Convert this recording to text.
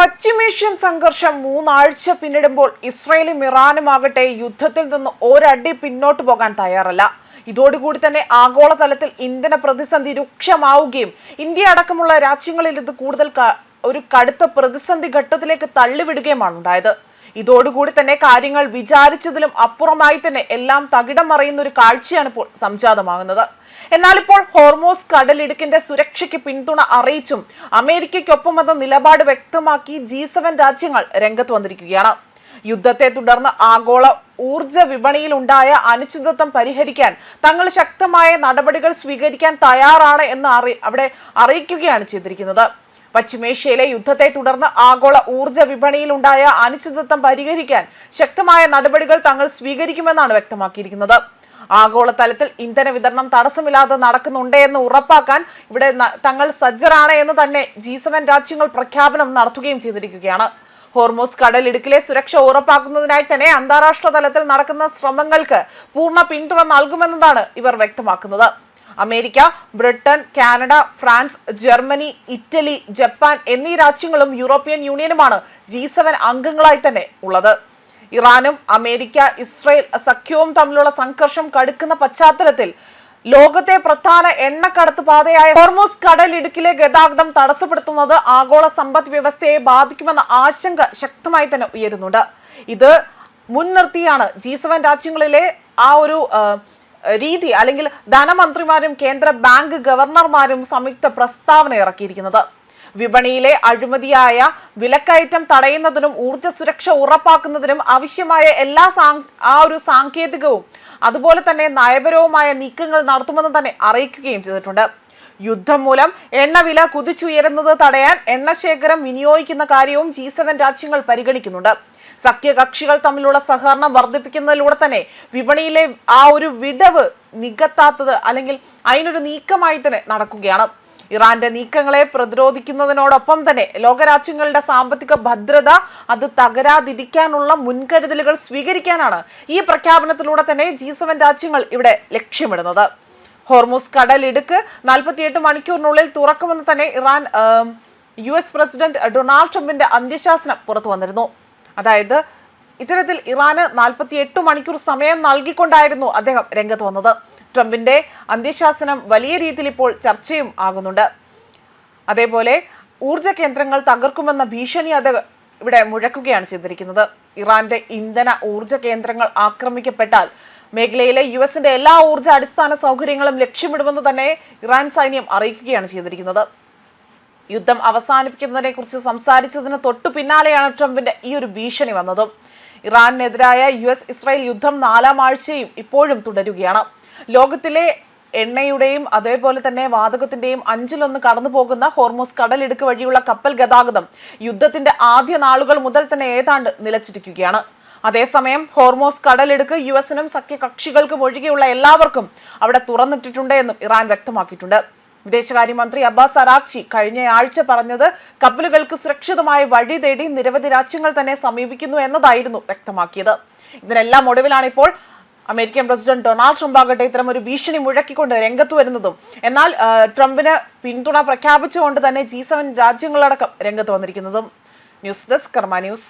പശ്ചിമേഷ്യൻ സംഘർഷം 3 ആഴ്ച പിന്നിടുമ്പോൾ ഇസ്രയേലും ഇറാനുമാകട്ടെ യുദ്ധത്തിൽ നിന്ന് ഒരടി പിന്നോട്ട് പോകാൻ തയ്യാറല്ല. ഇതോടുകൂടി തന്നെ ആഗോളതലത്തിൽ ഇന്ധന പ്രതിസന്ധി രൂക്ഷമാവുകയും ഇന്ത്യ അടക്കമുള്ള രാജ്യങ്ങളിൽ ഇത് കൂടുതൽ ഒരു കടുത്ത പ്രതിസന്ധി ഘട്ടത്തിലേക്ക് തള്ളിവിടുകയുമാണ് ഉണ്ടായത്. ഇതോടുകൂടി തന്നെ കാര്യങ്ങൾ വിചാരിച്ചതിലും അപ്പുറമായി തന്നെ എല്ലാം തകിടം മറിയുന്ന ഒരു കാഴ്ചയാണ് ഇപ്പോൾ സംജാതമാകുന്നത്. എന്നാൽ ഇപ്പോൾ ഹോർമോസ് കടലിടുക്കിന്റെ സുരക്ഷയ്ക്ക് പിന്തുണ അറിയിച്ചും അമേരിക്കയ്ക്കൊപ്പം എന്ന നിലപാട് വ്യക്തമാക്കി G7 രാജ്യങ്ങൾ രംഗത്ത് വന്നിരിക്കുകയാണ്. യുദ്ധത്തെ തുടർന്ന് ആഗോള ഊർജ വിപണിയിൽ ഉണ്ടായ അനിശ്ചിതത്വം പരിഹരിക്കാൻ തങ്ങൾ ശക്തമായ നടപടികൾ സ്വീകരിക്കാൻ തയ്യാറാണ് എന്ന് അവിടെ അറിയിക്കുകയാണ് ചെയ്തിരിക്കുന്നത്. പശ്ചിമേഷ്യയിലെ യുദ്ധത്തെ തുടർന്ന് ആഗോള ഊർജ വിപണിയിൽ ഉണ്ടായ അനിശ്ചിതത്വം പരിഹരിക്കാൻ ശക്തമായ നടപടികൾ തങ്ങൾ സ്വീകരിക്കുമെന്നാണ് വ്യക്തമാക്കിയിരിക്കുന്നത്. ആഗോളതലത്തിൽ ഇന്ധന വിതരണം തടസ്സമില്ലാതെ നടക്കുന്നുണ്ട് എന്ന് ഉറപ്പാക്കാൻ ഇവിടെ തങ്ങൾ സജ്ജരാണ് എന്ന് തന്നെ G7 രാജ്യങ്ങൾ പ്രഖ്യാപനം നടത്തുകയും ചെയ്തിരിക്കുകയാണ്. ഹോർമോസ് കടലിടുക്കിലെ സുരക്ഷ ഉറപ്പാക്കുന്നതിനായി തന്നെ അന്താരാഷ്ട്ര തലത്തിൽ നടക്കുന്ന ശ്രമങ്ങൾക്ക് പൂർണ്ണ പിന്തുണ നൽകുമെന്നതാണ് ഇവർ വ്യക്തമാക്കുന്നത്. America, Britain, Canada, France, Germany, Italy, Japan എന്നീ രാജ്യങ്ങളും യൂറോപ്യൻ യൂണിയനുമാണ് G7 അംഗങ്ങളായി തന്നെ ഉള്ളത്. ഇറാനും അമേരിക്ക, ഇസ്രയേൽ സഖ്യവും തമ്മിലുള്ള സംഘർഷം കടുക്കുന്ന പശ്ചാത്തലത്തിൽ ലോകത്തെ പ്രധാന എണ്ണക്കടത്ത് പാതയായ ഹോർമോസ് കടലിടുക്കിലെ ഗതാഗതം തടസ്സപ്പെടുത്തുന്നത് ആഗോള സമ്പദ് വ്യവസ്ഥയെ ബാധിക്കുമെന്ന ആശങ്ക ശക്തമായി തന്നെ ഉയരുന്നുണ്ട്. ഇത് മുൻനിർത്തിയാണ് G7 രാജ്യങ്ങളിലെ ആ ഒരു രീതി അല്ലെങ്കിൽ ധനമന്ത്രിമാരും കേന്ദ്ര ബാങ്ക് ഗവർണർമാരും സംയുക്ത പ്രസ്താവന ഇറക്കിയിരിക്കുന്നത്. വിപണിയിലെ അഴിമതിയായ വിലക്കയറ്റം തടയുന്നതിനും ഊർജ്ജ സുരക്ഷ ഉറപ്പാക്കുന്നതിനും ആവശ്യമായ എല്ലാ സാങ്കേതികവും അതുപോലെ തന്നെ നയപരവുമായ നീക്കങ്ങൾ നടത്തുമെന്ന് തന്നെ അറിയിക്കുകയും ചെയ്തിട്ടുണ്ട്. യുദ്ധം മൂലം എണ്ണവില കുതിച്ചുയരുന്നത് തടയാൻ എണ്ണശേഖരം വിനിയോഗിക്കുന്ന കാര്യവും G7 രാജ്യങ്ങൾ പരിഗണിക്കുന്നുണ്ട്. സഖ്യകക്ഷികൾ തമ്മിലുള്ള സഹകരണം വർദ്ധിപ്പിക്കുന്നതിലൂടെ തന്നെ വിപണിയിലെ ആ ഒരു വിടവ് നികത്താത്തത് അല്ലെങ്കിൽ അതിനൊരു നീക്കമായി തന്നെ നടക്കുകയാണ്. ഇറാന്റെ നീക്കങ്ങളെ പ്രതിരോധിക്കുന്നതിനോടൊപ്പം തന്നെ ലോകരാജ്യങ്ങളുടെ സാമ്പത്തിക ഭദ്രത അത് തകരാതിരിക്കാനുള്ള മുൻകരുതലുകൾ സ്വീകരിക്കാനാണ് ഈ പ്രഖ്യാപനത്തിലൂടെ തന്നെ G7 രാജ്യങ്ങൾ ഇവിടെ ലക്ഷ്യമിടുന്നത്. ഹോർമൂസ് കടലിടുക്ക് 48 മണിക്കൂറിനുള്ളിൽ തുറക്കുമെന്ന് തന്നെ ഇറാൻ US പ്രസിഡന്റ് ഡൊണാൾഡ് ട്രംപിന്റെ അന്ത്യശാസനം പുറത്തു വന്നിരുന്നു. അതായത് ഇത്തരത്തിൽ ഇറാന് 48 മണിക്കൂർ സമയം നൽകിക്കൊണ്ടായിരുന്നു അദ്ദേഹം രംഗത്ത് വന്നത്. ട്രംപിന്റെ അന്ത്യശാസനം വലിയ രീതിയിൽ ഇപ്പോൾ ചർച്ചയും ആകുന്നുണ്ട്. അതേപോലെ ഊർജ കേന്ദ്രങ്ങൾ തകർക്കുമെന്ന ഭീഷണി അത് ഇവിടെ മുഴക്കുകയാണ് ചെയ്തിരിക്കുന്നത്. ഇറാന്റെ ഇന്ധന ഊർജ കേന്ദ്രങ്ങൾ ആക്രമിക്കപ്പെട്ടാൽ മേഖലയിലെ US-ന്റെ എല്ലാ ഊർജ അടിസ്ഥാന സൗകര്യങ്ങളും ലക്ഷ്യമിടുമെന്ന് തന്നെ ഇറാൻ സൈന്യം അറിയിക്കുകയാണ് ചെയ്തിരിക്കുന്നത്. യുദ്ധം അവസാനിപ്പിക്കുന്നതിനെ കുറിച്ച് സംസാരിച്ചതിന് തൊട്ടു പിന്നാലെയാണ് ട്രംപിന്റെ ഈ ഒരു ഭീഷണി വന്നതും. ഇറാനെതിരായ US-ഇസ്രായേൽ യുദ്ധം 4ാം ആഴ്ചയും ഇപ്പോഴും തുടരുകയാണ്. ലോകത്തിലെ എണ്ണയുടെയും അതേപോലെ തന്നെ വാതകത്തിന്റെയും 1/5 കടന്നു പോകുന്ന ഹോർമോസ് കടലിടുക്ക് വഴിയുള്ള കപ്പൽ ഗതാഗതം യുദ്ധത്തിന്റെ ആദ്യ നാളുകൾ മുതൽ തന്നെ ഏതാണ്ട് നിലച്ചിരിക്കുകയാണ്. അതേസമയം ഹോർമോസ് കടലിടുക്ക് US-നും സഖ്യകക്ഷികൾക്കും ഒഴികെയുള്ള എല്ലാവർക്കും അവിടെ തുറന്നിട്ടിട്ടുണ്ട് എന്നും ഇറാൻ വ്യക്തമാക്കിയിട്ടുണ്ട്. വിദേശകാര്യമന്ത്രി അബ്ബാസ് അറാഖ്ചി കഴിഞ്ഞ ആഴ്ച പറഞ്ഞത് കപ്പലുകൾക്ക് സുരക്ഷിതമായ വഴി തേടി നിരവധി രാജ്യങ്ങൾ തന്നെ സമീപിക്കുന്നു എന്നതായിരുന്നു വ്യക്തമാക്കിയത്. ഇതിനെല്ലാം ഒടുവിലാണ് ഇപ്പോൾ അമേരിക്കൻ പ്രസിഡന്റ് ഡൊണാൾഡ് ട്രംപ് ആകട്ടെ ഇത്തരം ഒരു ഭീഷണി മുഴക്കിക്കൊണ്ട് രംഗത്ത് വരുന്നതും. എന്നാൽ ട്രംപിന് പിന്തുണ പ്രഖ്യാപിച്ചുകൊണ്ട് തന്നെ G7 രാജ്യങ്ങളടക്കം രംഗത്ത് വന്നിരിക്കുന്നതും. ന്യൂസ് ഡെസ്ക് കർമ്മ ന്യൂസ്.